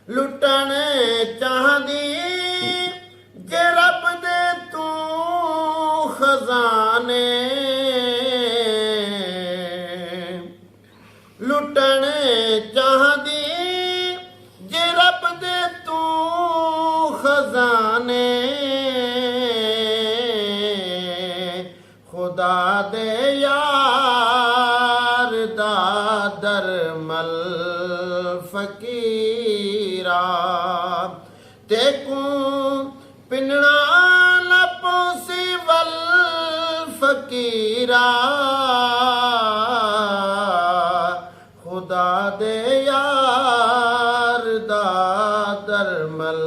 लुटण चाहदी जे रब दे तू खजाने, लुटण चाहदी जे रब दे तू खजाने, खुदा दे यार दा दरमल फकीरा, तेकू पिनना न पोसी वल फकीरा, खुदा दे यार दा दरमल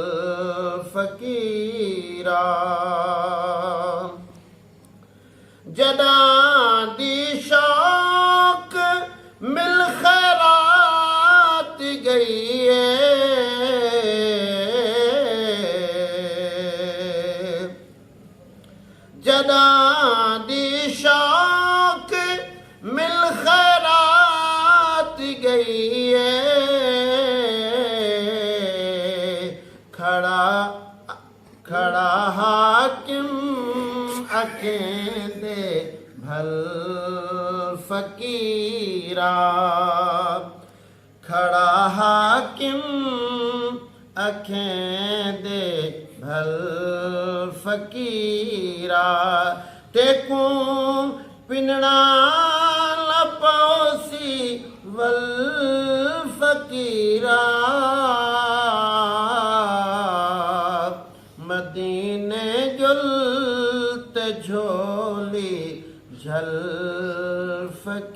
फकीरा। जदां दी शौक मिल खैरात गई है, जदां दी शौक मिल खैरात गई है, खड़ा खड़ा हाकिम अखें दे भल फकीरा, खड़ा हाकिम अखें दे भल फकीरा, तेकू पिनना न पौसी वल फकीरा, मदीने जुलत झोली झल फकीरा।